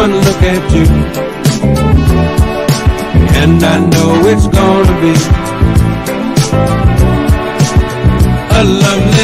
one look at you, and I know it's gonna be a lovely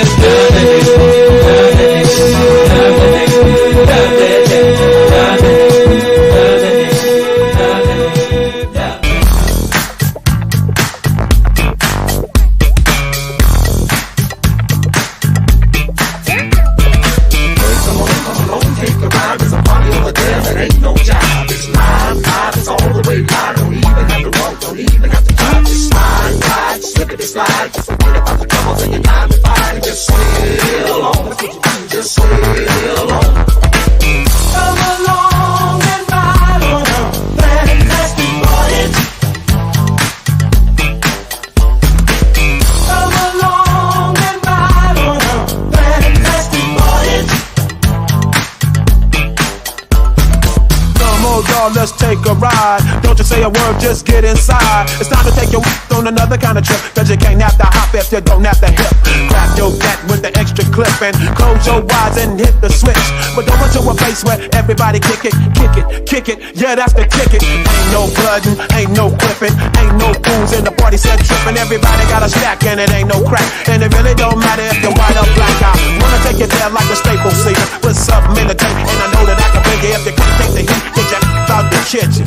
let's take a ride. Don't you say a word, just get inside. It's time to take your on another kind of trip, cause you can't have to hop if you don't have to hip. Grab your gat with the extra clip and close your eyes and hit the switch. But don't go to a place where everybody kick it, kick it, kick it. Yeah, that's the ticket. Ain't no bloodin', ain't no clipping, ain't no fools in the party set tripping. Everybody got a stack and it ain't no crack. And it really don't matter if you're white or black. I wanna take you there like a staple season. Put something in the tank and I know that I can bring you. If you can't take the heat, get your out the kitchen.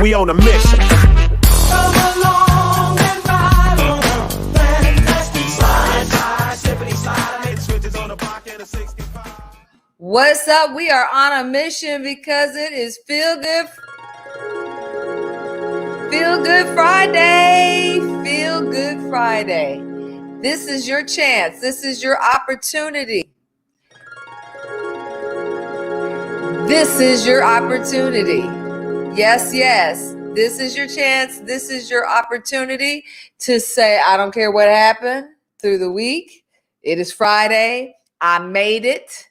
We on a mission. Come along and ride on a fantastic slide, slippity slide, make switches on the block in a 65. What's up? We are on a mission because it is Feel Good Friday. Feel Good Friday. This is your chance. This is your opportunity. This is your opportunity. Yes, yes. This is your chance. This is your opportunity to say, I don't care what happened through the week. It is Friday. I made it.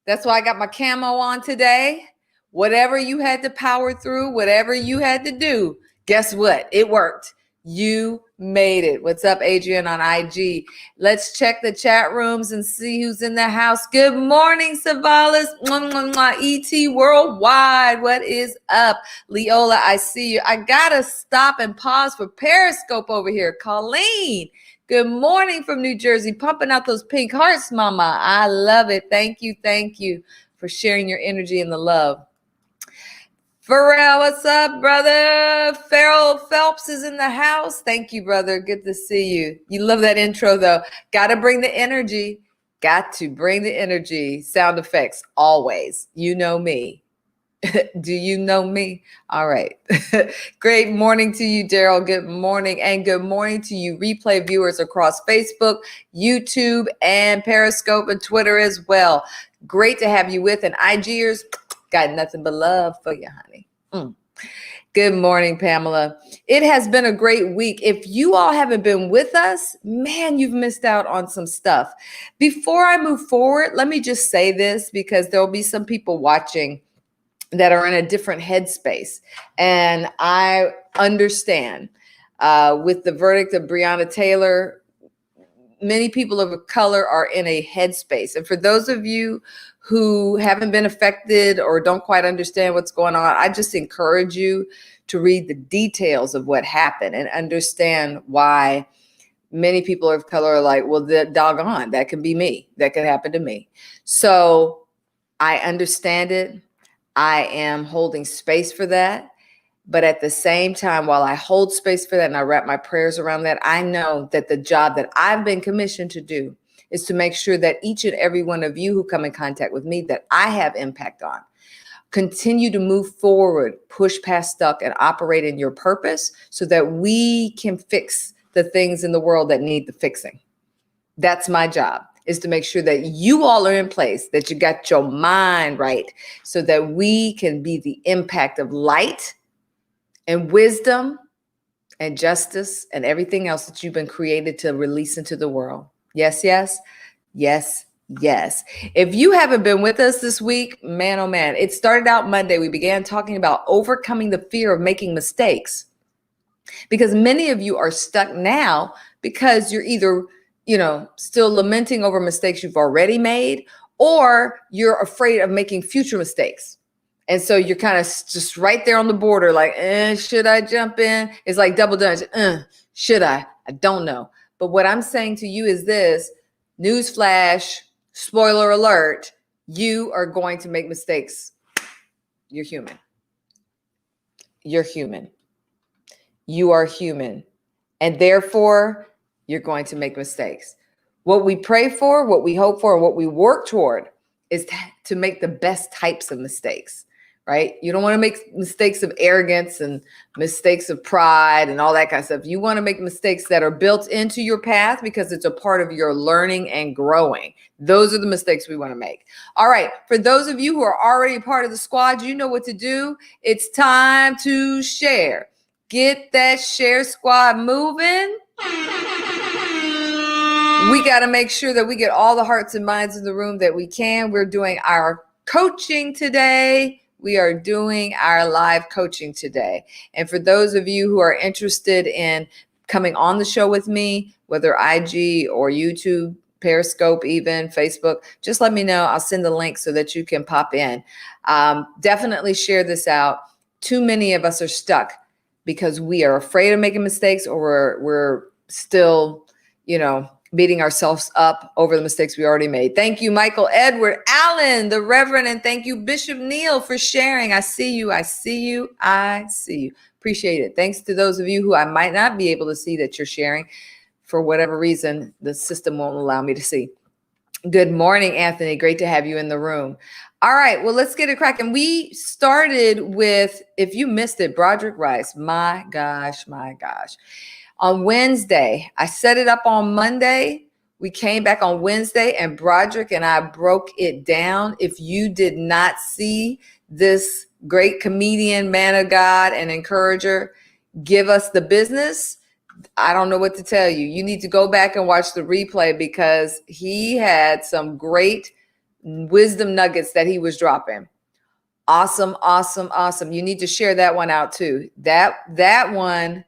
That's why I got my camo on today. Whatever you had to power through, whatever you had to do, guess what? It worked. You made it. What's up, Adrian on IG? Let's check the chat rooms and see who's in the house. Good morning, Savalas. ET Worldwide. What is up? Leola, I see you. I gotta stop and pause for Periscope over here. Colleen, good morning from New Jersey. Pumping out those pink hearts, mama. I love it. Thank you for sharing your energy and the love. Pharrell, what's up, brother? Farrell Phelps is in the house. Thank you, brother. Good to see you. You love that intro, though. Got to bring the energy. Got to bring the energy. Sound effects, always. You know me. Do you know me? All right. Great morning to you, Daryl. Good morning. And good morning to you, replay viewers across Facebook, YouTube, and Periscope, and Twitter as well. Great to have you with. And IGers, got nothing but love for you, honey. Good morning, Pamela. It has been a great week. If you all haven't been with us, man, you've missed out on some stuff. Before I move forward, let me just say this because there'll be some people watching that are in a different headspace. And I understand with the verdict of Breonna Taylor, many people of color are in a headspace. And for those of you who haven't been affected or don't quite understand what's going on, I just encourage you to read the details of what happened and understand why many people of color are like, well, doggone, that can be me. That could happen to me. So I understand it. I am holding space for that. But at the same time, while I hold space for that and I wrap my prayers around that, I know that the job that I've been commissioned to do is to make sure that each and every one of you who come in contact with me, that I have impact on, continue to move forward, push past stuck, and operate in your purpose so that we can fix the things in the world that need the fixing. That's my job, is to make sure that you all are in place, that you got your mind right, so that we can be the impact of light and wisdom and justice and everything else that you've been created to release into the world. Yes, yes, yes, yes. If you haven't been with us this week, man, oh man, it started out Monday. We began talking about overcoming the fear of making mistakes, because many of you are stuck now because you're either, still lamenting over mistakes you've already made, or you're afraid of making future mistakes. And so you're kind of just right there on the border, like, should I jump in? It's like double dutch. Should I? I don't know. But what I'm saying to you is this: newsflash, spoiler alert, you are going to make mistakes. You're human. You're human. You are human. And therefore, you're going to make mistakes. What we pray for, what we hope for, and what we work toward is to make the best types of mistakes, right? You don't want to make mistakes of arrogance and mistakes of pride and all that kind of stuff. You want to make mistakes that are built into your path because it's a part of your learning and growing. Those are the mistakes we want to make. All right. For those of you who are already a part of the squad, you know what to do. It's time to share. Get that share squad moving. We got to make sure that we get all the hearts and minds in the room that we can. We're doing our coaching today. We are doing our live coaching today. And for those of you who are interested in coming on the show with me, whether IG or YouTube, Periscope, even Facebook, just let me know. I'll send the link so that you can pop in. Definitely share this out. Too many of us are stuck because we are afraid of making mistakes, or we're still, beating ourselves up over the mistakes we already made. Thank you, Michael Edward Allen, the Reverend, and thank you, Bishop Neal, for sharing. I see you. I see you. I see you. Appreciate it. Thanks to those of you who I might not be able to see that you're sharing. For whatever reason, the system won't allow me to see. Good morning, Anthony. Great to have you in the room. All right, well, let's get it cracking. We started with, if you missed it, Broderick Rice. My gosh. On Wednesday, I set it up on Monday. We came back on Wednesday and Broderick and I broke it down. If you did not see this great comedian, man of God, and encourager give us the business, I don't know what to tell you. You need to go back and watch the replay because he had some great wisdom nuggets that he was dropping. Awesome. You need to share that one out too. That one,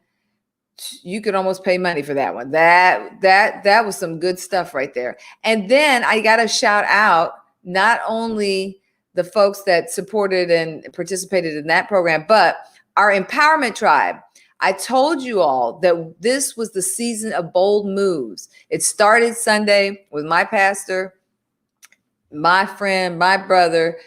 you could almost pay money for that one. That was some good stuff right there. And then I got to shout out not only the folks that supported and participated in that program, but our empowerment tribe. I told you all that this was the season of bold moves. It started Sunday with my pastor, my friend, my brother,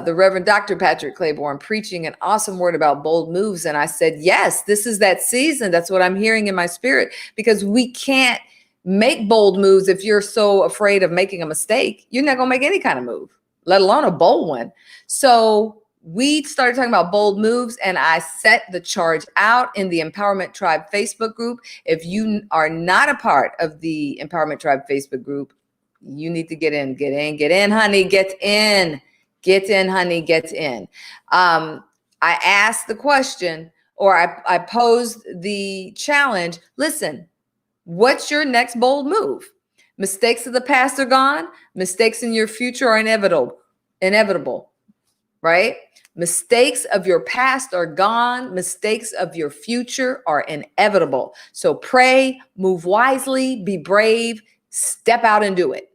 the Reverend Dr. Patrick Claiborne, preaching an awesome word about bold moves. And I said, yes, this is that season. That's what I'm hearing in my spirit, because we can't make bold moves if you're so afraid of making a mistake. You're not going to make any kind of move, let alone a bold one. So we started talking about bold moves, and I set the charge out in the Empowerment Tribe Facebook group. If you are not a part of the Empowerment Tribe Facebook group, you need to get in, honey, get in. Get in, honey, get in. I asked the question, or I posed the challenge. Listen, what's your next bold move? Mistakes of the past are gone. Mistakes in your future are inevitable, right? Mistakes of your past are gone. Mistakes of your future are inevitable. So pray, move wisely, be brave, step out and do it.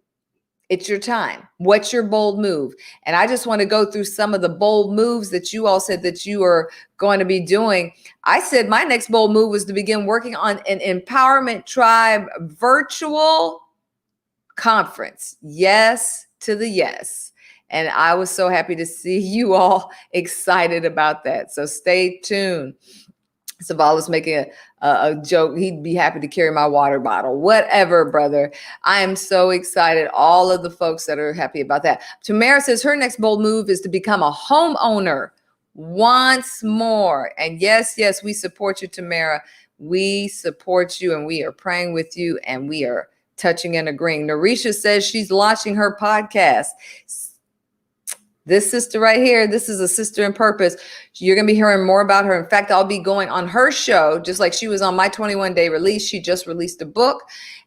It's your time. What's your bold move? And I just want to go through some of the bold moves that you all said that you are going to be doing. I said my next bold move was to begin working on an Empowerment Tribe virtual conference. Yes to the yes. And I was so happy to see you all excited about that. So stay tuned. Saval was making a joke. He'd be happy to carry my water bottle. Whatever, brother. I am so excited. All of the folks that are happy about that. Tamara says her next bold move is to become a homeowner once more. And yes, we support you, Tamara. We support you and we are praying with you and we are touching and agreeing. Narisha says she's launching her podcast. This sister right here, this is a sister in purpose. You're going to be hearing more about her. In fact, I'll be going on her show, just like she was on my 21-day release. She just released a book.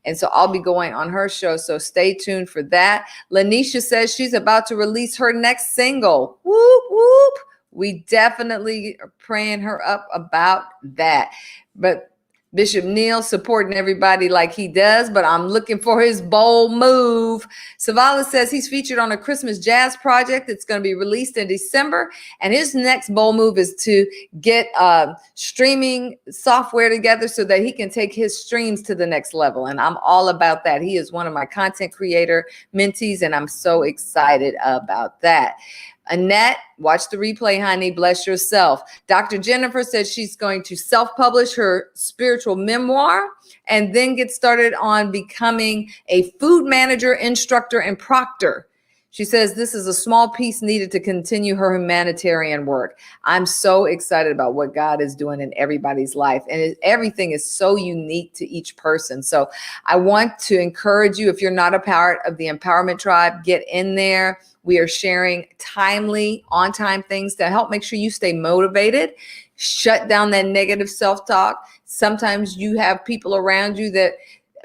And so I'll be going on her show. So stay tuned for that. Lanisha says she's about to release her next single. Whoop, whoop. We definitely are praying her up about that. But Bishop Neal supporting everybody like he does, but I'm looking for his bold move. Savala says he's featured on a Christmas jazz project that's going to be released in December. And his next bold move is to get streaming software together so that he can take his streams to the next level. And I'm all about that. He is one of my content creator mentees, and I'm so excited about that. Annette, watch the replay, honey. Bless yourself. Dr. Jennifer says she's going to self-publish her spiritual memoir and then get started on becoming a food manager, instructor, and proctor. She says this is a small piece needed to continue her humanitarian work. I'm so excited about what God is doing in everybody's life. And everything is so unique to each person. So I want to encourage you, if you're not a part of the Empowerment Tribe, get in there. We are sharing timely, on-time things to help make sure you stay motivated, shut down that negative self-talk. Sometimes you have people around you that,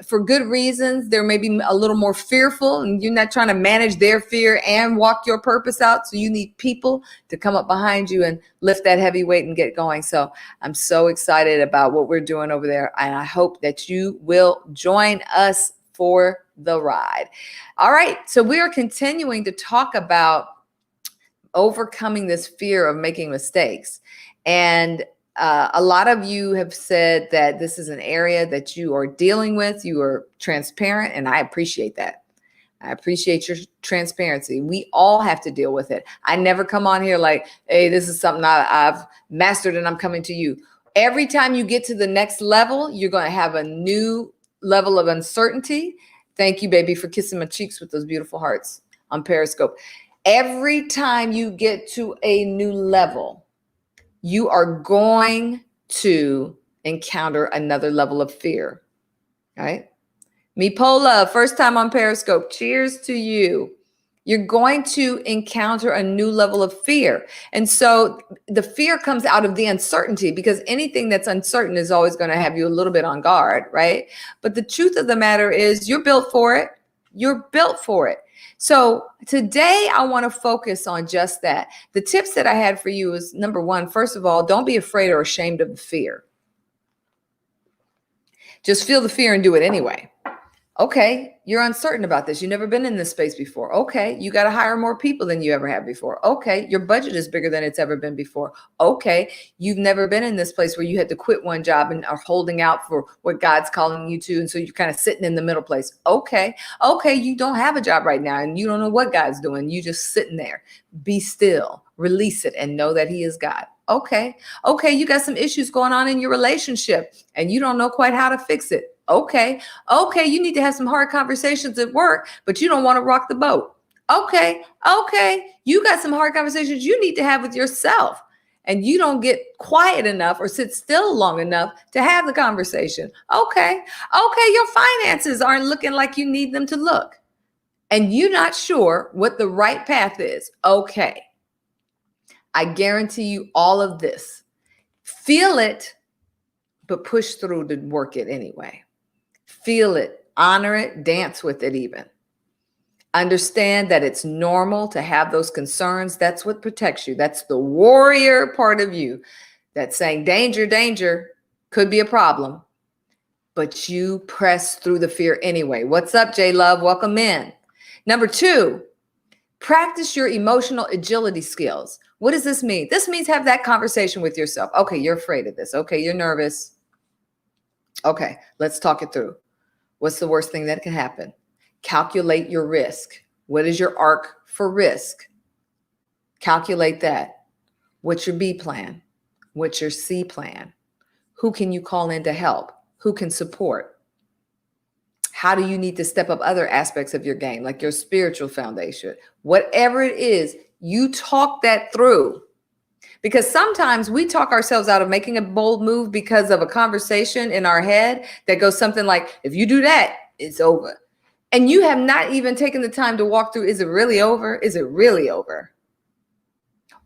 for good reasons, they're maybe a little more fearful, and you're not trying to manage their fear and walk your purpose out. So you need people to come up behind you and lift that heavy weight and get going. So I'm so excited about what we're doing over there, and I hope that you will join us for the ride. All right, so we are continuing to talk about overcoming this fear of making mistakes. And a lot of you have said that this is an area that you are dealing with. You are transparent, and I appreciate that. I appreciate your transparency. We all have to deal with it. I never come on here like, hey, this is something I've mastered and I'm coming to you. Every time you get to the next level, you're going to have a new level of uncertainty. Thank you, baby, for kissing my cheeks with those beautiful hearts on Periscope. Every time you get to a new level, you are going to encounter another level of fear, right? Me Pola, first time on Periscope. Cheers to you. You're going to encounter a new level of fear. And so the fear comes out of the uncertainty, because anything that's uncertain is always going to have you a little bit on guard, right? But the truth of the matter is you're built for it. You're built for it. So today I want to focus on just that. The tips that I had for you is, number one, first of all, don't be afraid or ashamed of the fear. Just feel the fear and do it anyway. Okay, you're uncertain about this. You've never been in this space before. Okay, you got to hire more people than you ever have before. Okay, your budget is bigger than it's ever been before. Okay, you've never been in this place where you had to quit one job and are holding out for what God's calling you to. And so you're kind of sitting in the middle place. Okay, you don't have a job right now and you don't know what God's doing. You just sitting there. Be still, release it, and know that He is God. Okay, you got some issues going on in your relationship and you don't know quite how to fix it. Okay, you need to have some hard conversations at work, but you don't want to rock the boat. Okay, you got some hard conversations you need to have with yourself, and you don't get quiet enough or sit still long enough to have the conversation. Okay, your finances aren't looking like you need them to look, and you're not sure what the right path is. Okay, I guarantee you all of this. Feel it, but push through to work it anyway. Feel it, honor it, dance with it even. Understand that it's normal to have those concerns. That's what protects you. That's the warrior part of you that's saying, danger, could be a problem. But you press through the fear anyway. What's up, J Love? Welcome in. Number two, practice your emotional agility skills. What does this mean? This means have that conversation with yourself. Okay, you're afraid of this. Okay, you're nervous. Okay, let's talk it through. What's the worst thing that can happen? Calculate your risk. What is your arc for risk? Calculate that. What's your B plan? What's your C plan? Who can you call in to help? Who can support? How do you need to step up other aspects of your game, like your spiritual foundation? Whatever it is, you talk that through. Because sometimes we talk ourselves out of making a bold move because of a conversation in our head that goes something like, if you do that, it's over. And you have not even taken the time to walk through, is it really over? Is it really over?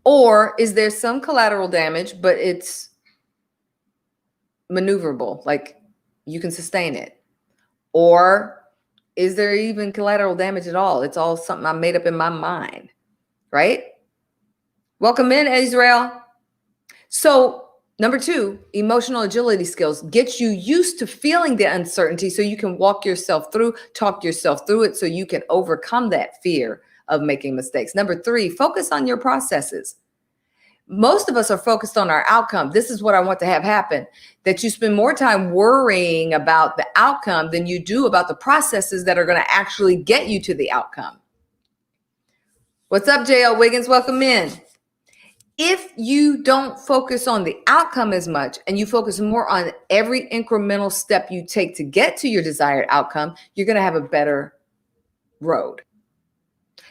Or is there some collateral damage, but it's maneuverable, like you can sustain it? Or is there even collateral damage at all? It's all something I made up in my mind, right? Welcome in, Israel. So Number 2, emotional agility skills get you used to feeling the uncertainty so you can walk yourself through, talk yourself through it so you can overcome that fear of making mistakes. Number 3, focus on your processes. Most of us are focused on our outcome. This is what I want to have happen, that you spend more time worrying about the outcome than you do about the processes that are going to actually get you to the outcome. What's up, JL Wiggins? Welcome in. If you don't focus on the outcome as much and you focus more on every incremental step you take to get to your desired outcome, you're going to have a better road,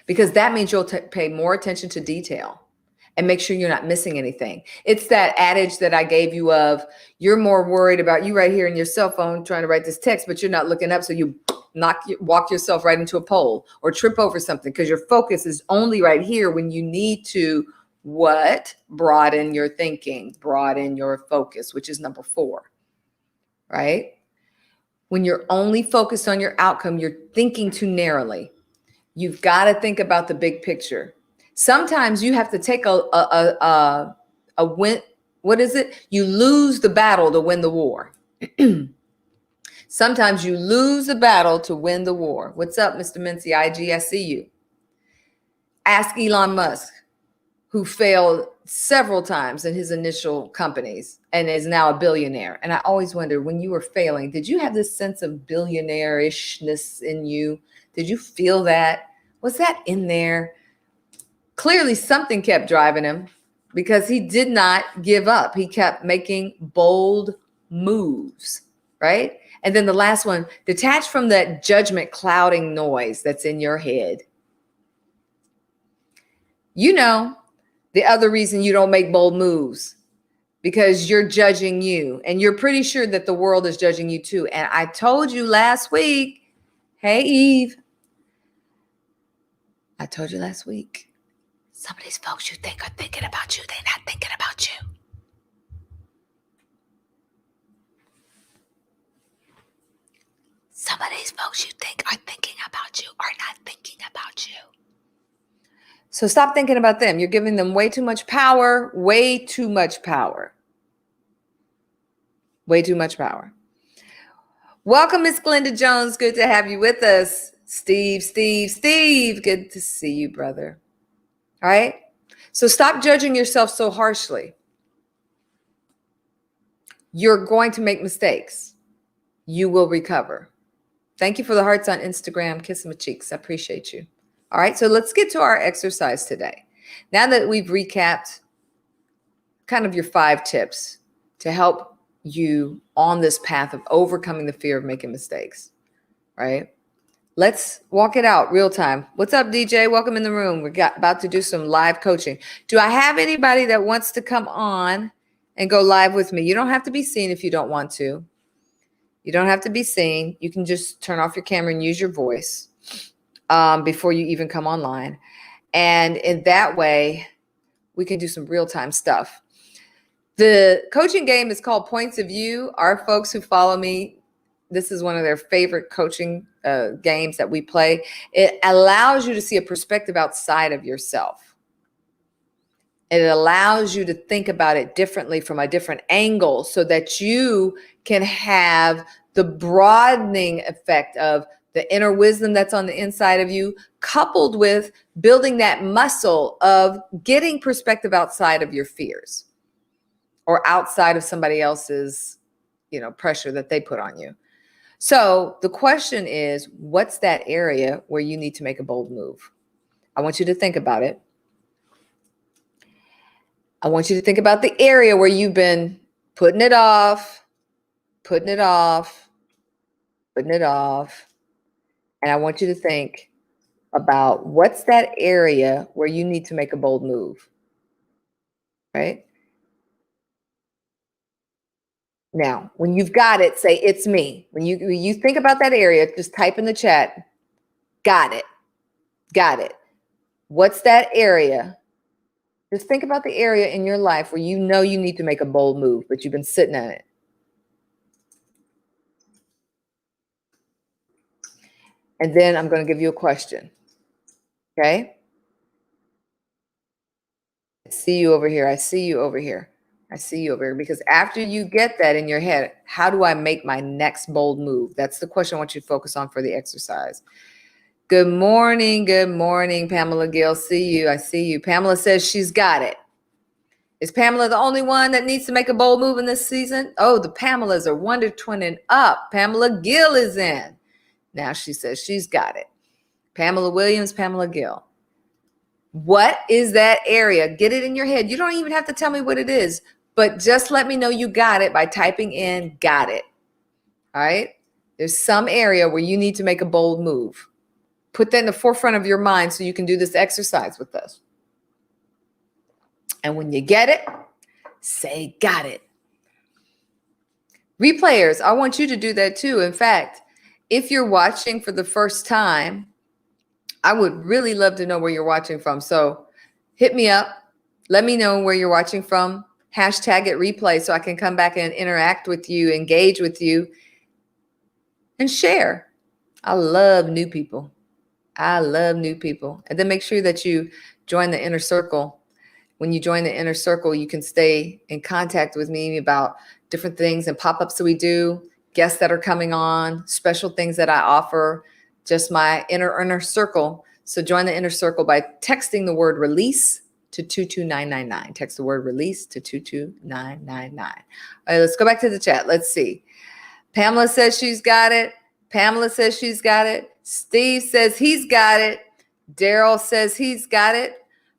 because that means you'll pay more attention to detail and make sure you're not missing anything. It's that adage that I gave you of, you're more worried about you right here in your cell phone trying to write this text, but you're not looking up, so you walk yourself right into a pole or trip over something because your focus is only right here when you need to what? Broaden your thinking, broaden your focus, which is number 4, right? When you're only focused on your outcome, you're thinking too narrowly. You've got to think about the big picture. Sometimes you have to take a win. What is it? You lose the battle to win the war. Sometimes you lose the battle to win the war. What's up, Mr. Mincy IG? I see you. Ask Elon Musk, who failed several times in his initial companies and is now a billionaire. And I always wonder, when you were failing, did you have this sense of billionaire-ishness in you? Did you feel that? Was that in there? Clearly something kept driving him, because he did not give up. He kept making bold moves, right? And then the last one, detach from that judgment clouding noise that's in your head. You know, the other reason you don't make bold moves, because you're judging you, and you're pretty sure that the world is judging you too. And I told you last week, hey, Eve, I told you last week, some of these folks you think are thinking about you, they're not thinking about you. Some of these folks you think are thinking about you are not thinking about you. So stop thinking about them. You're giving them way too much power, way too much power. Way too much power. Welcome, Miss Glenda Jones. Good to have you with us. Steve, good to see you, brother. All right? So stop judging yourself so harshly. You're going to make mistakes. You will recover. Thank you for the hearts on Instagram. Kissing my cheeks. I appreciate you. All right, so let's get to our exercise today. Now that we've recapped kind of your 5 tips to help you on this path of overcoming the fear of making mistakes, right? Let's walk it out real time. What's up, DJ? Welcome in the room. We're about to do some live coaching. Do I have anybody that wants to come on and go live with me? You don't have to be seen if you don't want to. You don't have to be seen. You can just turn off your camera and use your voice before you even come online. And in that way, we can do some real-time stuff. The coaching game is called Points of View. Our folks who follow me, this is one of their favorite coaching games that we play. It allows you to see a perspective outside of yourself. It allows you to think about it differently from a different angle so that you can have the broadening effect of the inner wisdom that's on the inside of you, coupled with building that muscle of getting perspective outside of your fears or outside of somebody else's, pressure that they put on you. So the question is, what's that area where you need to make a bold move? I want you to think about it. I want you to think about the area where you've been putting it off. And I want you to think about what's that area where you need to make a bold move, right? Now, when you've got it, say, it's me. When you think about that area, just type in the chat, got it. What's that area? Just think about the area in your life where you know you need to make a bold move, but you've been sitting on it. And then I'm going to give you a question. Okay? I see you over here. I see you over here, because after you get that in your head, how do I make my next bold move? That's the question I want you to focus on for the exercise. Good morning, Pamela Gill. See you. I see you. Pamela says she's got it. Is Pamela the only one that needs to make a bold move in this season? Oh, the Pamelas are Wonder Twinning up. Pamela Gill is in. Now she says she's got it. Pamela Williams, Pamela Gill. What is that area? Get it in your head. You don't even have to tell me what it is, but just let me know you got it by typing in got it. All right? There's some area where you need to make a bold move. Put that in the forefront of your mind so you can do this exercise with us. And when you get it, say got it. Replayers, I want you to do that too. In fact, if you're watching for the first time, I would really love to know where you're watching from. So hit me up. Let me know where you're watching from. Hashtag it replay so I can come back and interact with you, engage with you, and share. I love new people. I love new people. And then make sure that you join the inner circle. When you join the inner circle, you can stay in contact with me about different things and pop-ups that we do, guests that are coming on, special things that I offer, just my inner circle. So join the inner circle by texting the word release to 22999. Text the word release to 22999. All right, let's go back to the chat. Let's see. Pamela says she's got it. Pamela says she's got it. Steve says he's got it. Daryl says he's got it.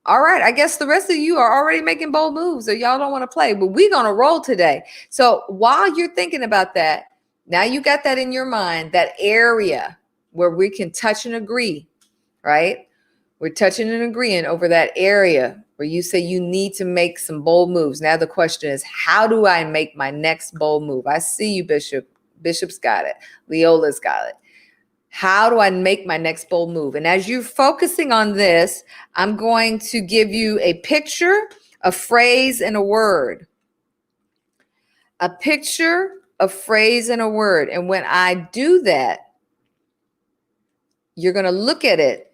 All right, I guess the rest of you are already making bold moves, or y'all don't want to play, but we're going to roll today. So while you're thinking about that, now you got that in your mind, that area where we can touch and agree, right? We're touching and agreeing over that area where you say you need to make some bold moves. Now the question is, how do I make my next bold move? I see you, Bishop. Bishop's got it. Leola's got it. How do I make my next bold move? And as you're focusing on this, I'm going to give you a picture, a phrase, and a word. A picture, a phrase, and a word. And when I do that, you're going to look at it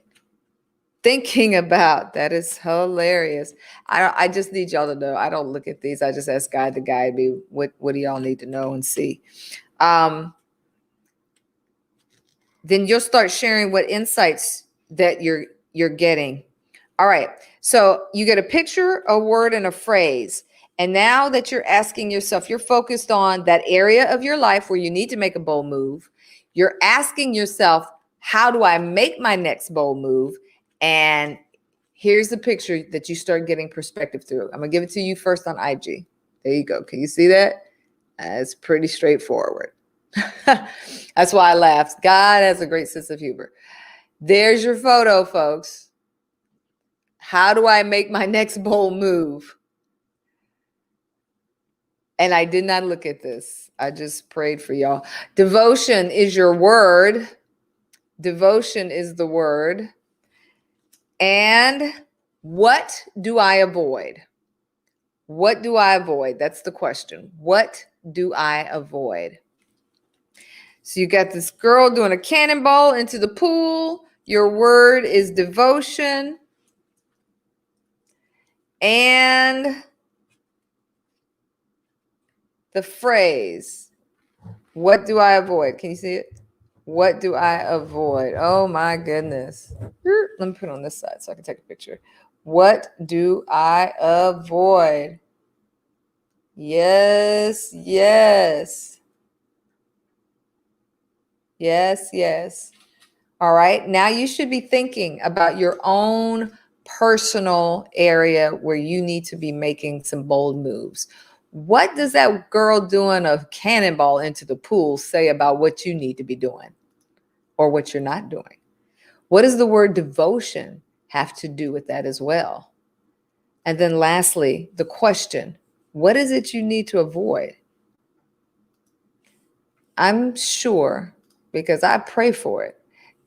thinking about, that is hilarious. I just need y'all to know, I don't look at these. I just ask God to guide me. What do y'all need to know and see? Then you'll start sharing what insights that you're getting. All right. So you get a picture, a word, and a phrase. And now that you're asking yourself, you're focused on that area of your life where you need to make a bold move. You're asking yourself, how do I make my next bold move? And here's the picture that you start getting perspective through. I'm going to give it to you first on IG. There you go. Can you see that? It's pretty straightforward. That's why I laughed. God has a great sense of humor. There's your photo, folks. How do I make my next bold move? And I did not look at this. I just prayed for y'all. Devotion is your word. Devotion is the word. And what do I avoid? What do I avoid? That's the question. What do I avoid? So you got this girl doing a cannonball into the pool. Your word is devotion. And the phrase, what do I avoid? Can you see it? What do I avoid? Oh my goodness. Let me put it on this side so I can take a picture. What do I avoid? Yes, yes. Yes, yes. All right. Now you should be thinking about your own personal area where you need to be making some bold moves. What does that girl doing a cannonball into the pool say about what you need to be doing or what you're not doing? What does the word devotion have to do with that as well? And then lastly, the question, what is it you need to avoid? I'm sure, because I pray for it,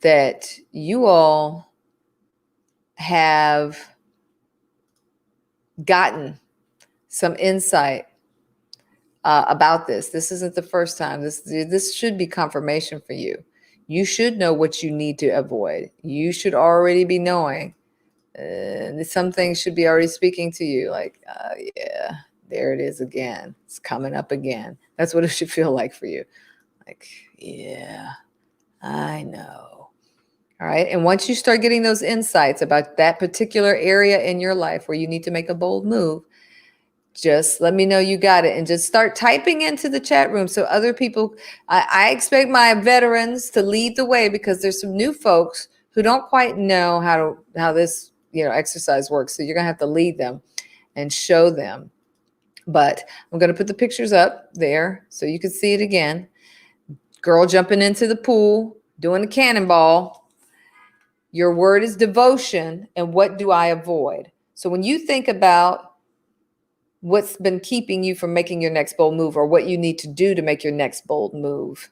that you all have gotten some insight about this. This isn't the first time. This should be confirmation for you. You should know what you need to avoid. You should already be knowing. Some things should be already speaking to you, like, yeah, There it is again. It's coming up again. That's what it should feel like for you. Like, yeah, I know. All right. And once you start getting those insights about that particular area in your life where you need to make a bold move, just let me know you got it and just start typing into the chat room so other people. I expect my veterans to lead the way because there's some new folks who don't quite know how this exercise works. So you're gonna have to lead them and show them. But I'm gonna put the pictures up there so you can see it again. Girl jumping into the pool, doing the cannonball. Your word is devotion. And what do I avoid? So when you think about what's been keeping you from making your next bold move or what you need to do to make your next bold move,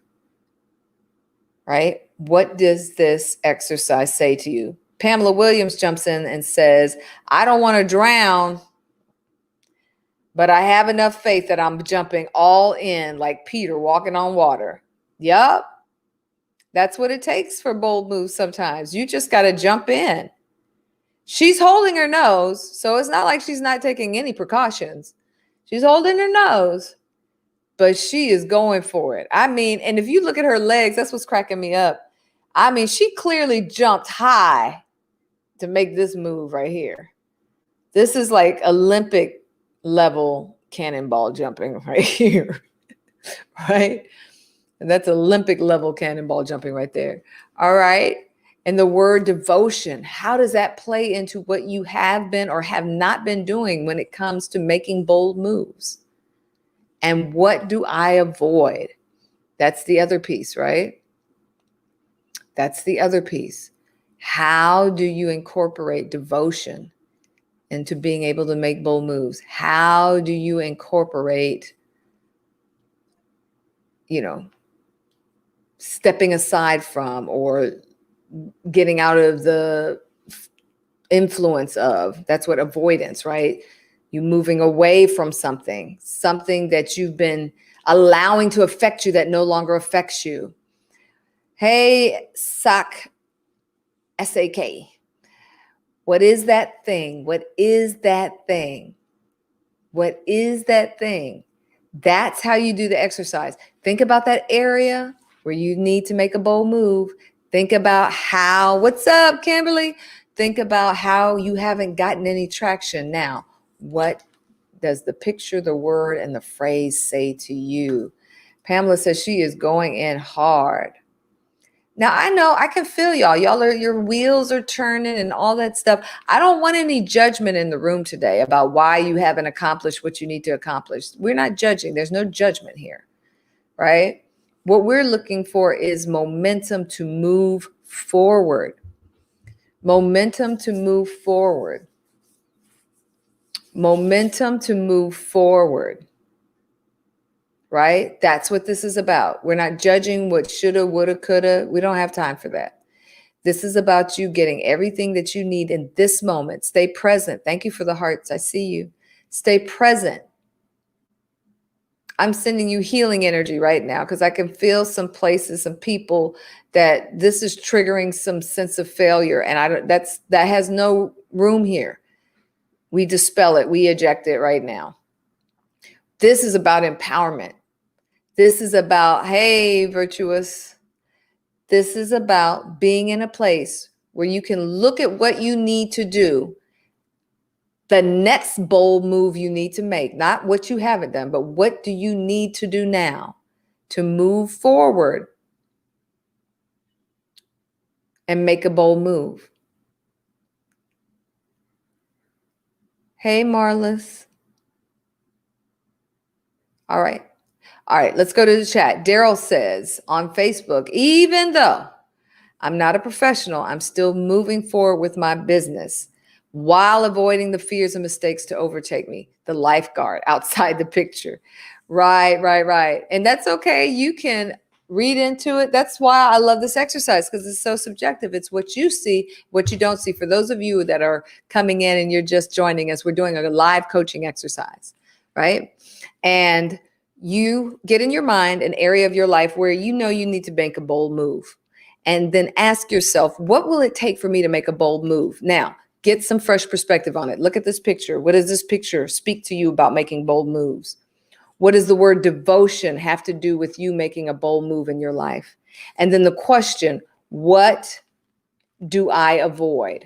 right? What does this exercise say to you? Pamela Williams jumps in and says, I don't want to drown, but I have enough faith that I'm jumping all in like Peter walking on water. Yup. That's what it takes for bold moves sometimes. You just got to jump in. She's holding her nose, so it's not like she's not taking any precautions. She's holding her nose, but she is going for it. I mean, and if you look at her legs, that's what's cracking me up. I mean, she clearly jumped high to make this move right here. This is like Olympic level cannonball jumping right here, right? And that's Olympic level cannonball jumping right there. All right. And the word devotion, how does that play into what you have been or have not been doing when it comes to making bold moves? And what do I avoid? That's the other piece, right? That's the other piece. How do you incorporate devotion into being able to make bold moves? How do you incorporate, stepping aside from or getting out of the influence of? That's what avoidance, right? You moving away from something that you've been allowing to affect you that no longer affects you. Hey, SAK. What is that thing? What is that thing? What is that thing? That's how you do the exercise. Think about that area where you need to make a bold move. Think about what's up, Kimberly? Think about how you haven't gotten any traction. Now, what does the picture, the word, and the phrase say to you? Pamela says she is going in hard. Now, I know I can feel y'all. Your wheels are turning and all that stuff. I don't want any judgment in the room today about why you haven't accomplished what you need to accomplish. We're not judging. There's no judgment here, right? What we're looking for is momentum to move forward. Momentum to move forward. Momentum to move forward. Right? That's what this is about. We're not judging what shoulda, woulda, coulda. We don't have time for that. This is about you getting everything that you need in this moment. Stay present. Thank you for the hearts. I see you. Stay present. I'm sending you healing energy right now because I can feel some places, some people that this is triggering some sense of failure. And that has no room here. We dispel it. We eject it right now. This is about empowerment. This is about, hey, virtuous. This is about being in a place where you can look at what you need to do, the next bold move you need to make, not what you haven't done, but what do you need to do now to move forward and make a bold move. Hey, Marlis. All right. Let's go to the chat. Daryl says on Facebook, even though I'm not a professional, I'm still moving forward with my business while avoiding the fears and mistakes to overtake me. The lifeguard outside the picture. Right. And that's okay. You can read into it. That's why I love this exercise, because it's so subjective. It's what you see, what you don't see. For those of you that are coming in and you're just joining us, we're doing a live coaching exercise, right? And you get in your mind an area of your life where you know you need to make a bold move. And then ask yourself, what will it take for me to make a bold move? Now, Get some fresh perspective on it. Look at this picture. What does this picture speak to you about making bold moves? What does the word devotion have to do with you making a bold move in your life? And then the question, what do I avoid?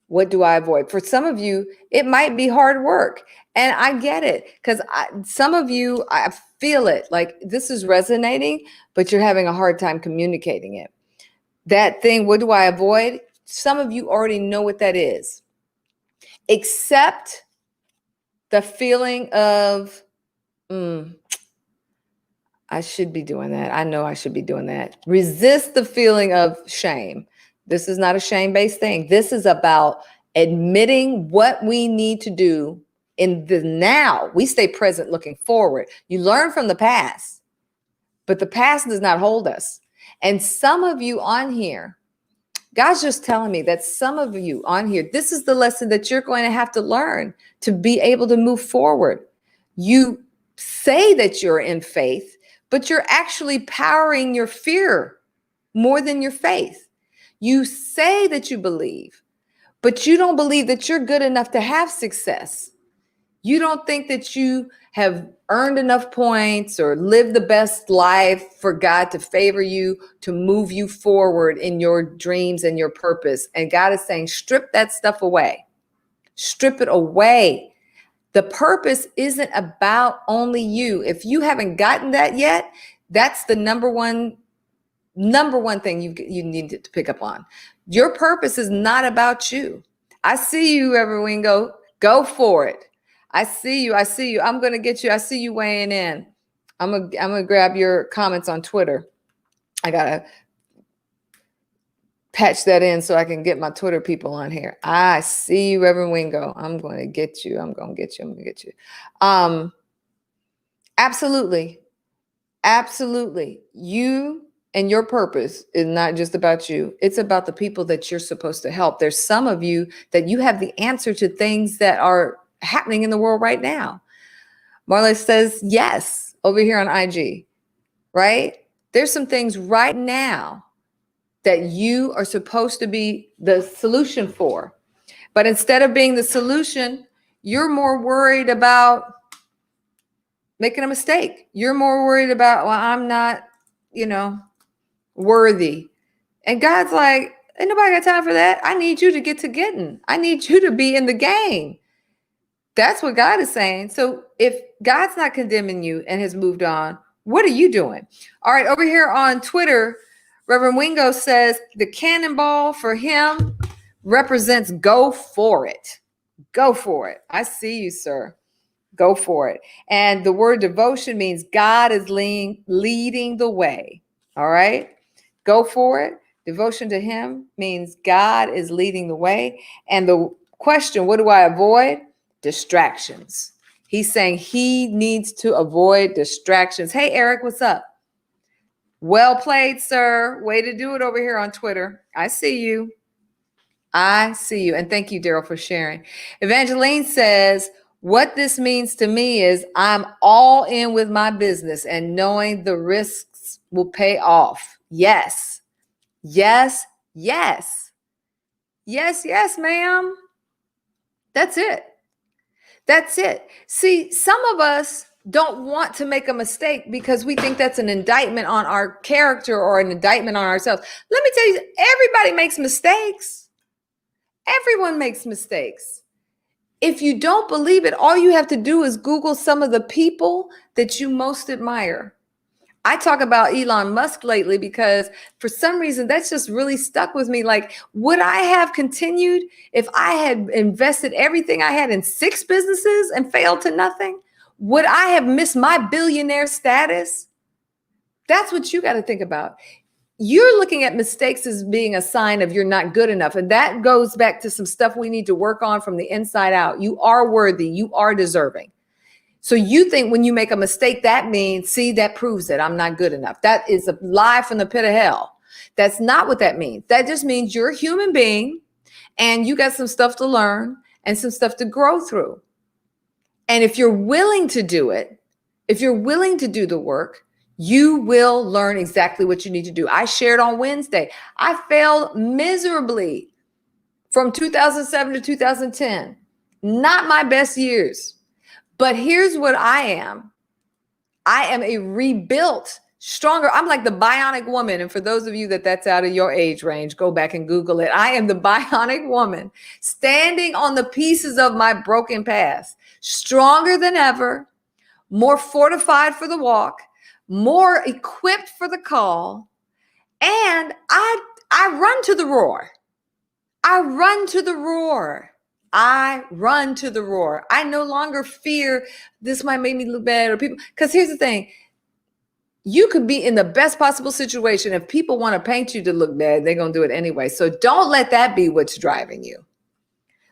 What do I avoid? For some of you, it might be hard work. And I get it, because some of you, I feel it, like this is resonating, but you're having a hard time communicating it. That thing, what do I avoid? Some of you already know what that is. Accept the feeling of, I should be doing that. I know I should be doing that. Resist the feeling of shame. This is not a shame-based thing. This is about admitting what we need to do in the now. We stay present looking forward. You learn from the past, but the past does not hold us. And some of you on here, God's just telling me that some of you on here, this is the lesson that you're going to have to learn to be able to move forward. You say that you're in faith, but you're actually powering your fear more than your faith. You say that you believe, but you don't believe that you're good enough to have success. You don't think that you have earned enough points or lived the best life for God to favor you, to move you forward in your dreams and your purpose. And God is saying, strip that stuff away. Strip it away. The purpose isn't about only you. If you haven't gotten that yet, that's the number one thing you need to pick up on. Your purpose is not about you. I see you, Reverend Wingo. Go for it. I see you. I'm going to get you. I see you weighing in. I'm going to grab your comments on Twitter. I got to patch that in so I can get my Twitter people on here. I see you, Reverend Wingo. I'm going to get you. Absolutely. You and your purpose is not just about you. It's about the people that you're supposed to help. There's some of you that you have the answer to things that are happening in the world right now. Marla says yes over here on IG, right? There's some things right now that you are supposed to be the solution for. But instead of being the solution, you're more worried about making a mistake. You're more worried about, well, I'm not, worthy. And God's like, ain't nobody got time for that. I need you to get to getting. I need you to be in the game. That's what God is saying. So if God's not condemning you and has moved on, what are you doing? All right, over here on Twitter, Reverend Wingo says the cannonball for him represents go for it. Go for it. I see you, sir. Go for it. And the word devotion means God is leading the way. All right. Go for it. Devotion to him means God is leading the way. And the question, what do I avoid? Distractions. He's saying he needs to avoid distractions. Hey, Eric, what's up? Well played, sir. Way to do it over here on Twitter. I see you. And thank you, Daryl, for sharing. Evangeline says, what this means to me is I'm all in with my business and knowing the risks will pay off. Yes, ma'am. That's it. See, some of us don't want to make a mistake because we think that's an indictment on our character or an indictment on ourselves. Let me tell you, everybody makes mistakes. Everyone makes mistakes. If you don't believe it, all you have to do is Google some of the people that you most admire. I talk about Elon Musk lately because for some reason that's just really stuck with me. Like, would I have continued if I had invested everything I had in 6 businesses and failed to nothing? Would I have missed my billionaire status? That's what you got to think about. You're looking at mistakes as being a sign of you're not good enough. And that goes back to some stuff we need to work on from the inside out. You are worthy. You are deserving. So you think when you make a mistake, that means, see, that proves it. I'm not good enough. That is a lie from the pit of hell. That's not what that means. That just means you're a human being and you got some stuff to learn and some stuff to grow through. And if you're willing to do it, if you're willing to do the work, you will learn exactly what you need to do. I shared on Wednesday. I failed miserably from 2007 to 2010. Not my best years. But here's what I am. I am a rebuilt, stronger. I'm like the bionic woman. And for those of you that's out of your age range, go back and Google it. I am the bionic woman standing on the pieces of my broken past, stronger than ever, more fortified for the walk, more equipped for the call. And I run to the roar. I run to the roar. I run to the roar. I no longer fear this might make me look bad or people. Because here's the thing. You could be in the best possible situation. If people want to paint you to look bad, they're going to do it anyway. So don't let that be what's driving you.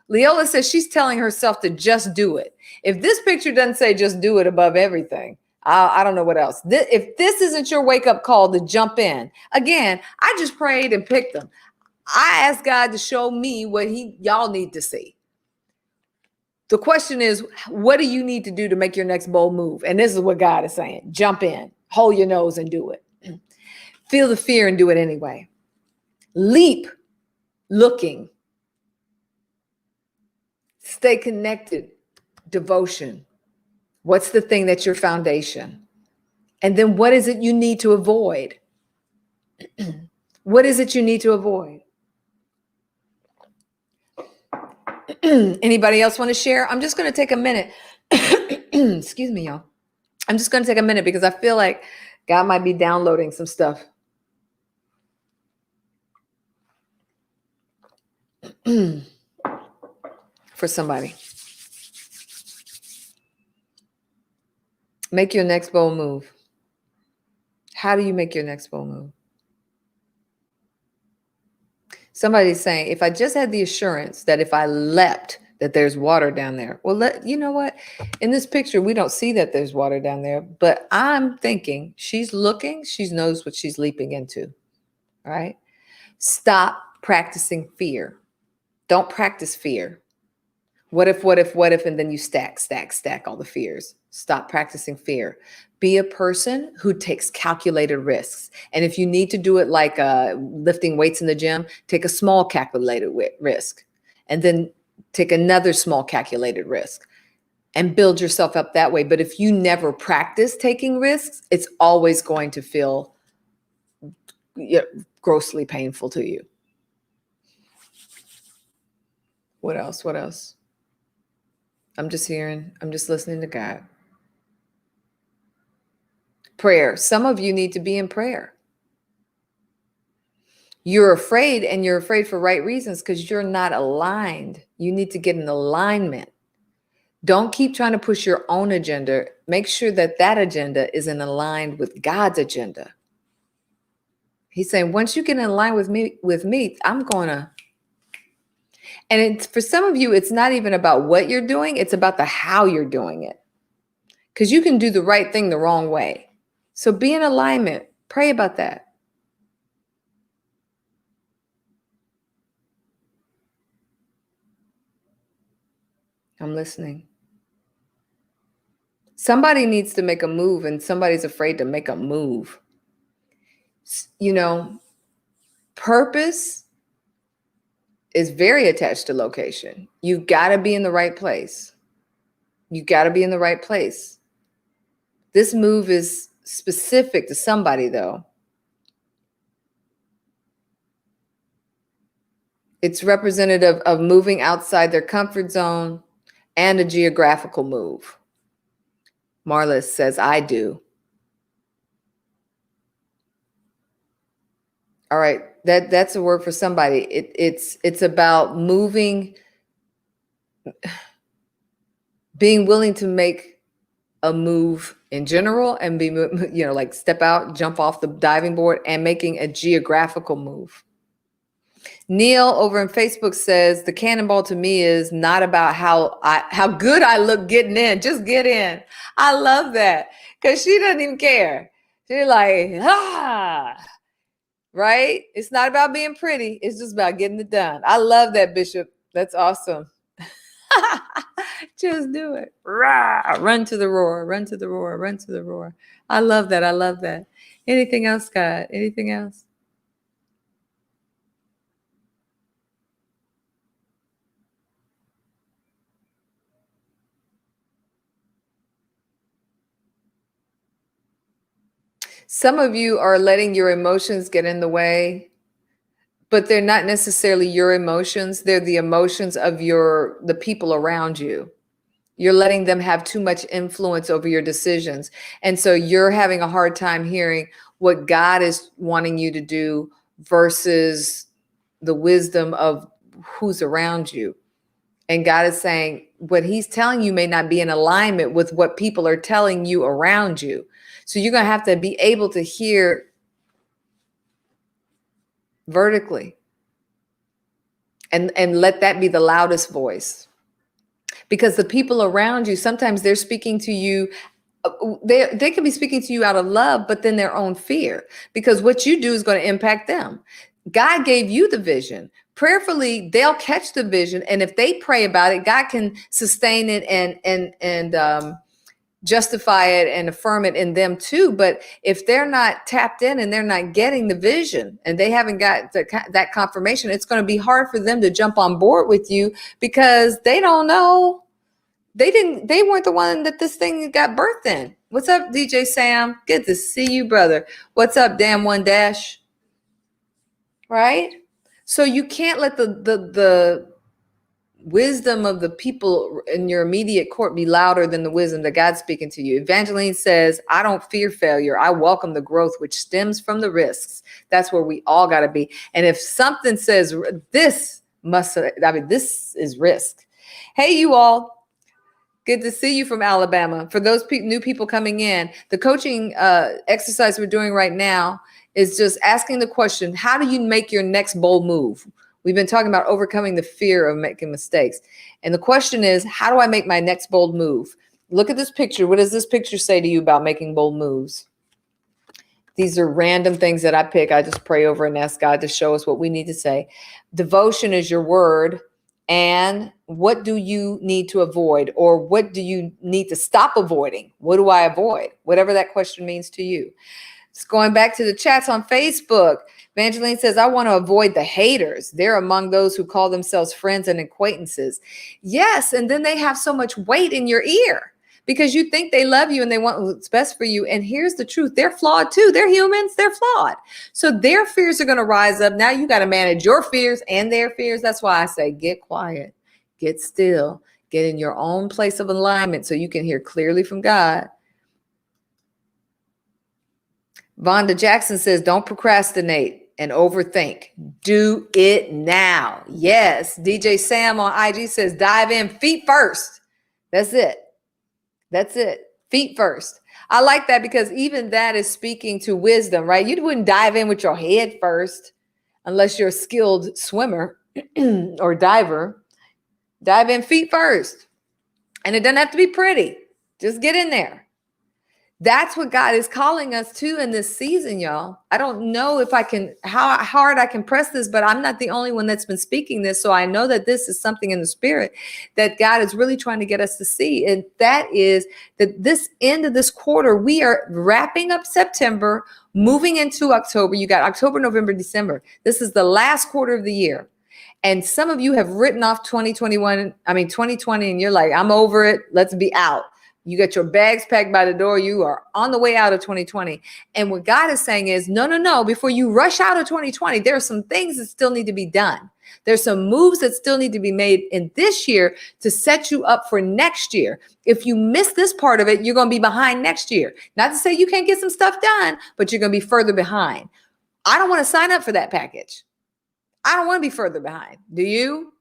Leola says she's telling herself to just do it. If this picture doesn't say just do it above everything, I don't know what else. If this isn't your wake-up call to jump in, again, I just prayed and picked them. I asked God to show me what y'all need to see. The question is, what do you need to do to make your next bold move? And this is what God is saying. Jump in, hold your nose and do it. Feel the fear and do it anyway. Leap, looking. Stay connected, devotion. What's the thing that's your foundation? And then what is it you need to avoid? What is it you need to avoid? Anybody else want to share? I'm just going to take a minute. Excuse me, y'all. I'm just going to take a minute because I feel like God might be downloading some stuff. For somebody. Make your next bold move. How do you make your next bold move? Somebody's saying, if I just had the assurance that if I leapt, that there's water down there. Well, you know what? In this picture, we don't see that there's water down there, but I'm thinking she's looking, she knows what she's leaping into. All right. Stop practicing fear. Don't practice fear. What if, and then you stack all the fears. Stop practicing fear. Be a person who takes calculated risks. And if you need to do it like lifting weights in the gym, take a small calculated risk and then take another small calculated risk and build yourself up that way. But if you never practice taking risks, it's always going to feel grossly painful to you. What else? I'm just listening to God. Prayer. Some of you need to be in prayer. You're afraid, and you're afraid for right reasons because you're not aligned. You need to get in alignment. Don't keep trying to push your own agenda. Make sure that agenda is in aligned with God's agenda. He's saying, once you get in line with me, I'm going to. And for some of you, it's not even about what you're doing. It's about the how you're doing it. Because you can do the right thing the wrong way. So be in alignment. Pray about that. I'm listening. Somebody needs to make a move and somebody's afraid to make a move. Purpose is very attached to location. You've got to be in the right place. You've got to be in the right place. This move is specific to somebody, though. It's representative of moving outside their comfort zone and a geographical move. Marla says, I do. All right, that's a word for somebody. It's about moving, being willing to make a move in general and be, like step out, jump off the diving board and making a geographical move. Neil over on Facebook says the cannonball to me is not about how good I look getting in. Just get in. I love that because she doesn't even care. She's like, right? It's not about being pretty. It's just about getting it done. I love that, Bishop. That's awesome. Just do it. Run to the roar. Run to the roar. Run to the roar. I love that. I love that. Anything else, Scott? Anything else? Some of you are letting your emotions get in the way, but they're not necessarily your emotions. They're the emotions of the people around you. You're letting them have too much influence over your decisions. And so you're having a hard time hearing what God is wanting you to do versus the wisdom of who's around you. And God is saying what he's telling you may not be in alignment with what people are telling you around you. So you're going to have to be able to hear vertically and let that be the loudest voice. Because the people around you, sometimes they're speaking to you. They could be speaking to you out of love, but then their own fear, because what you do is going to impact them. God gave you the vision. Prayerfully, they'll catch the vision, and if they pray about it, God can sustain it and justify it and affirm it in them too. But if they're not tapped in and they're not getting the vision and they haven't got that confirmation, it's going to be hard for them to jump on board with you because they don't know. They weren't the one that this thing got birthed in. What's up, DJ Sam? Good to see you, brother. What's up, Damn One Dash? Right? So you can't let the wisdom of the people in your immediate court be louder than the wisdom that God's speaking to you. Evangeline says, I don't fear failure. I welcome the growth which stems from the risks. That's where we all got to be. And if something says this is risk. Hey, you all. Good to see you from Alabama. For those new people coming in, the coaching exercise we're doing right now is just asking the question, how do you make your next bold move? We've been talking about overcoming the fear of making mistakes. And the question is, how do I make my next bold move? Look at this picture. What does this picture say to you about making bold moves? These are random things that I pick. I just pray over and ask God to show us what we need to say. Devotion is your word. And what do you need to avoid, or what do you need to stop avoiding? What do I avoid? Whatever that question means to you. It's going back to the chats on Facebook. Evangeline says, I want to avoid the haters. They're among those who call themselves friends and acquaintances. Yes, and then they have so much weight in your ear because you think they love you and they want what's best for you. And here's the truth. They're flawed too. They're humans. They're flawed. So their fears are going to rise up. Now you got to manage your fears and their fears. That's why I say get quiet, get still, get in your own place of alignment so you can hear clearly from God. Vonda Jackson says, don't procrastinate and overthink. Do it now. Yes. DJ Sam on IG says, dive in feet first. That's it. That's it. Feet first. I like that because even that is speaking to wisdom, right? You wouldn't dive in with your head first unless you're a skilled swimmer or diver. Dive in feet first. And it doesn't have to be pretty. Just get in there. That's what God is calling us to in this season, y'all. I don't know if I can, how hard I can press this, but I'm not the only one that's been speaking this. So I know that this is something in the spirit that God is really trying to get us to see. And that is that this end of this quarter, we are wrapping up September, moving into October. You got October, November, December. This is the last quarter of the year. And some of you have written off 2020, and you're like, I'm over it. Let's be out. You got your bags packed by the door. You are on the way out of 2020. And what God is saying is, no. Before you rush out of 2020, there are some things that still need to be done. There's some moves that still need to be made in this year to set you up for next year. If you miss this part of it, you're going to be behind next year. Not to say you can't get some stuff done, but you're going to be further behind. I don't want to sign up for that package. I don't want to be further behind. Do you?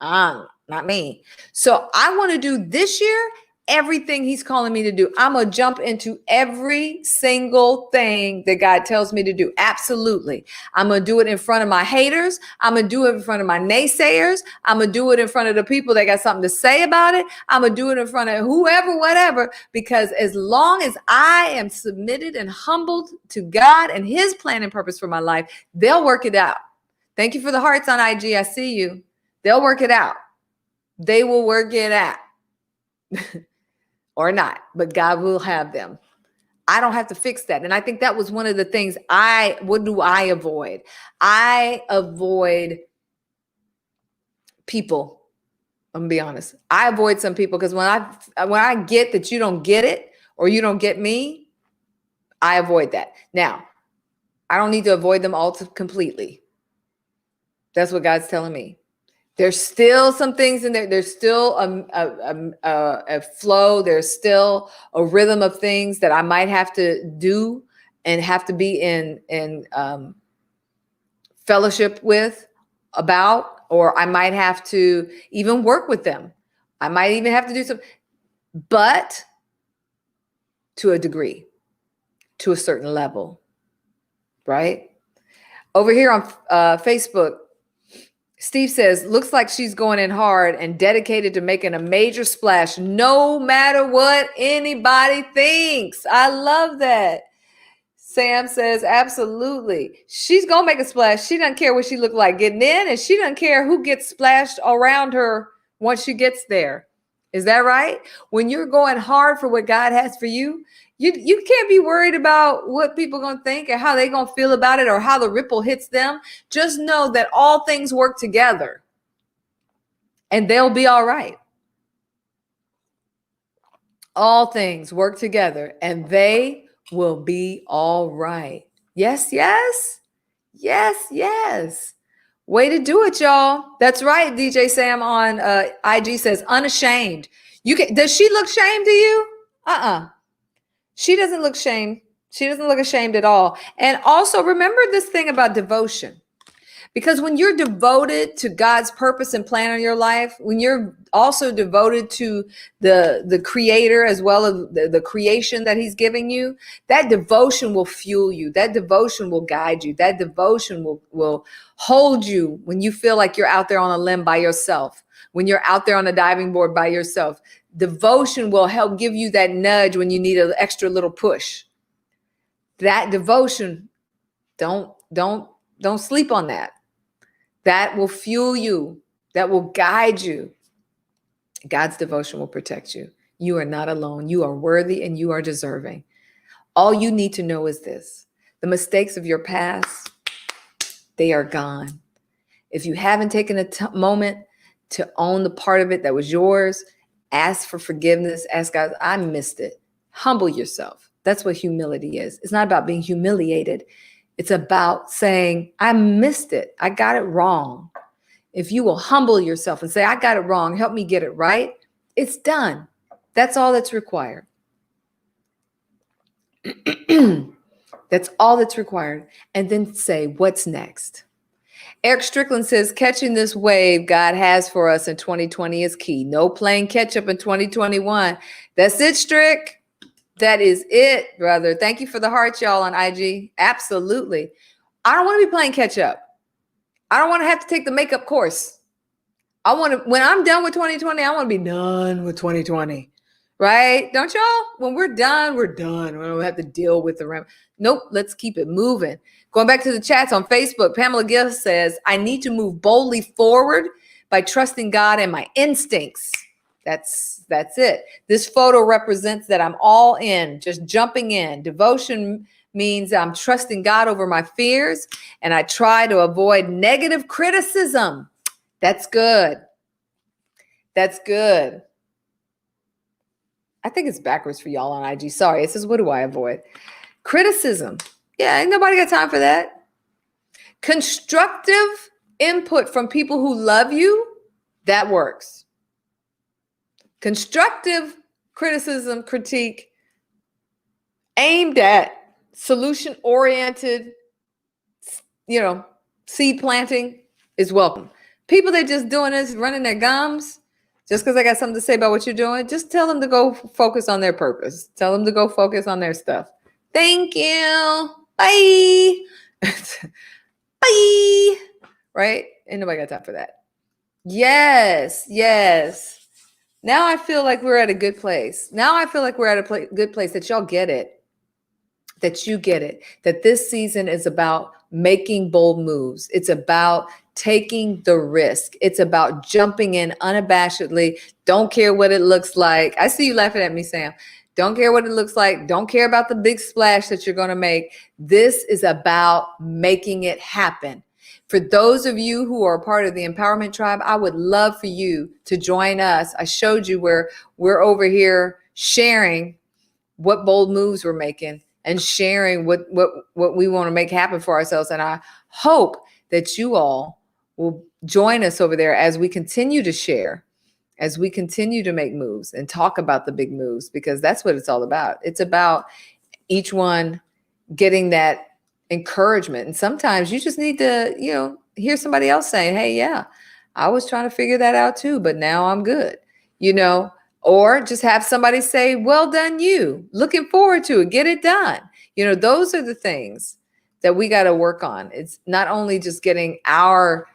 Not me. So I want to do this year everything he's calling me to do. I'm going to jump into every single thing that God tells me to do. Absolutely. I'm going to do it in front of my haters. I'm going to do it in front of my naysayers. I'm going to do it in front of the people that got something to say about it. I'm going to do it in front of whoever, whatever, because as long as I am submitted and humbled to God and his plan and purpose for my life, they'll work it out. Thank you for the hearts on IG. I see you. They'll work it out. They will work it out. Or not, but God will have them. I don't have to fix that. And I think that was one of the things what do I avoid? I avoid people. I'm gonna be honest. I avoid some people because when I get that you don't get it or you don't get me, I avoid that. Now, I don't need to avoid them all completely. That's what God's telling me. There's still some things in there. There's still a flow. There's still a rhythm of things that I might have to do and have to be in fellowship with about, or I might have to even work with them. I might even have to do some, but to a degree, to a certain level, right? Over here on Facebook, Steve says, looks like she's going in hard and dedicated to making a major splash, no matter what anybody thinks. I love that. Sam says, absolutely. She's going to make a splash. She doesn't care what she look like getting in, and she doesn't care who gets splashed around her once she gets there. Is that right? When you're going hard for what God has for you, you can't be worried about what people are going to think and how they're going to feel about it or how the ripple hits them. Just know that all things work together and they'll be all right. All things work together and they will be all right. Yes, yes. Yes, yes. Way to do it, y'all. That's right. DJ Sam on IG says, unashamed. Does she look shamed to you? She doesn't look shamed. She doesn't look ashamed at all. And also remember this thing about devotion. Because when you're devoted to God's purpose and plan on your life, when you're also devoted to the creator as well as the creation that he's giving you, that devotion will fuel you. That devotion will guide you. That devotion will hold you when you feel like you're out there on a limb by yourself, when you're out there on a diving board by yourself. Devotion will help give you that nudge when you need an extra little push. That devotion, don't sleep on that. That will fuel you. That will guide you. God's devotion will protect you. You are not alone. You are worthy and you are deserving. All you need to know is this: the mistakes of your past, they are gone. If you haven't taken a moment to own the part of it that was yours, ask for forgiveness. Ask God, I missed it. Humble yourself. That's what humility is. It's not about being humiliated. It's about saying, I missed it. I got it wrong. If you will humble yourself and say, I got it wrong, help me get it right, it's done. That's all that's required. That's all that's required. And then say, what's next? Eric Strickland says, catching this wave God has for us in 2020 is key. No playing catch up in 2021. That's it, Strick. That is it, brother. Thank you for the hearts, y'all, on IG. Absolutely. I don't want to be playing catch up. I don't want to have to take the makeup course. I want to, when I'm done with 2020, I want to be done with 2020. Right? Don't y'all? When we're done, we're done. We don't have to deal with the rem. Nope. Let's keep it moving. Going back to the chats on Facebook, Pamela Gill says, I need to move boldly forward by trusting God and my instincts. That's it. This photo represents that I'm all in, just jumping in. Devotion means I'm trusting God over my fears, and I try to avoid negative criticism. That's good. That's good. I think it's backwards for y'all on IG. Sorry, it says, what do I avoid? Criticism. Yeah, ain't nobody got time for that. Constructive input from people who love you, that works. Constructive criticism, critique, aimed at solution-oriented, seed planting is welcome. People that just doing this, running their gums, just because I got something to say about what you're doing, just tell them to go focus on their purpose. Tell them to go focus on their stuff. Thank you. Bye. Bye. Right? Ain't nobody got time for that. Yes. Yes. Now I feel like we're at a good place. Now I feel like we're at a good place that y'all get it. That you get it. That this season is about making bold moves. It's about taking the risk. It's about jumping in unabashedly. Don't care what it looks like. I see you laughing at me, Sam. Don't care what it looks like. Don't care about the big splash that you're going to make. This is about making it happen. For those of you who are a part of the Empowerment Tribe, I would love for you to join us. I showed you where we're over here sharing what bold moves we're making. and sharing what we want to make happen for ourselves. And I hope that you all will join us over there as we continue to share, as we continue to make moves and talk about the big moves, because that's what it's all about. It's about each one getting that encouragement. And sometimes you just need to, hear somebody else saying, hey, yeah, I was trying to figure that out too, but now I'm good, or just have somebody say, well done, you, looking forward to it, get it done. Those are the things that we got to work on. It's not only just getting our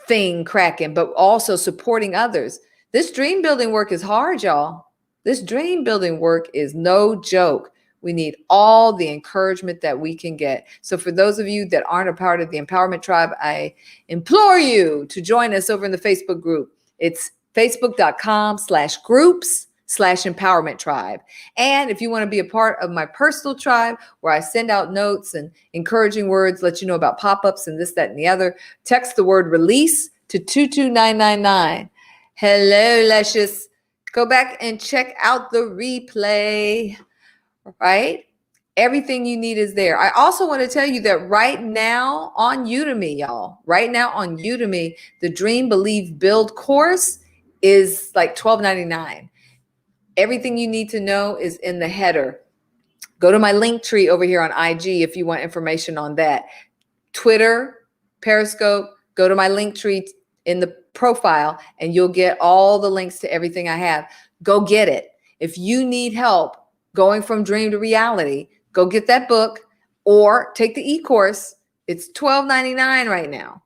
thing cracking, but also supporting others. This dream building work is hard, y'all. This dream building work is no joke. We need all the encouragement that we can get. So for those of you that aren't a part of the Empowerment Tribe, I implore you to join us over in the Facebook group. It's facebook.com/groups/empowerment tribe. And if you want to be a part of my personal tribe, where I send out notes and encouraging words, let you know about pop-ups and this, that, and the other, text the word release to 22999. Hello, Luscious. Go back and check out the replay, right? Everything you need is there. I also want to tell you that right now on Udemy, y'all, the Dream, Believe, Build course is like $12.99. Everything you need to know is in the header. Go to my link tree over here on IG if you want information on that. Twitter, Periscope, go to my link tree in the profile and you'll get all the links to everything I have. Go get it. If you need help going from dream to reality, go get that book or take the e-course. It's $12.99 right now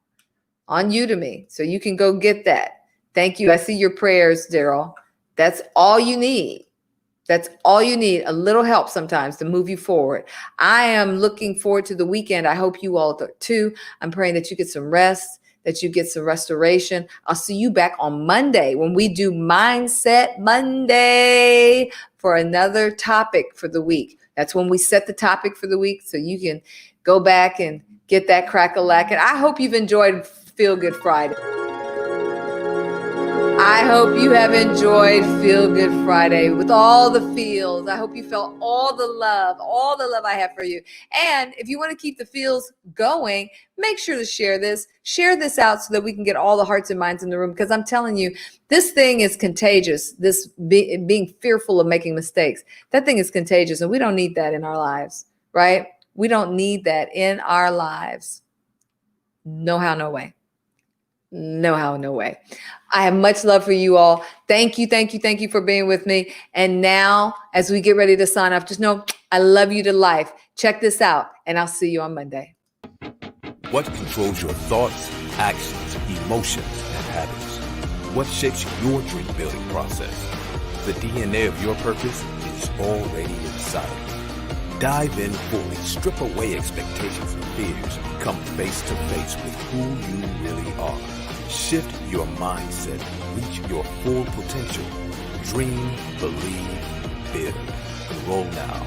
on Udemy. So you can go get that. Thank you. I see your prayers, Daryl. That's all you need. That's all you need. A little help sometimes to move you forward. I am looking forward to the weekend. I hope you all too. I'm praying that you get some rest, that you get some restoration. I'll see you back on Monday when we do Mindset Monday for another topic for the week. That's when we set the topic for the week so you can go back and get that crack-a-lack. And I hope you've enjoyed Feel Good Friday. I hope you have enjoyed Feel Good Friday with all the feels. I hope you felt all the love I have for you. And if you want to keep the feels going, make sure to share this out so that we can get all the hearts and minds in the room. Because I'm telling you, this thing is contagious. This being fearful of making mistakes, that thing is contagious. And we don't need that in our lives, right? We don't need that in our lives. No how, no way. No how, no way. I have much love for you all. Thank you for being with me. And now, as we get ready to sign off, just know I love you to life. Check this out, and I'll see you on Monday. What controls your thoughts, actions, emotions, and habits? What shapes your dream building process? The DNA of your purpose is already inside. Dive in fully, strip away expectations and fears. Come face to face with who you really are. Shift your mindset, reach your full potential. Dream, believe, build. Enroll now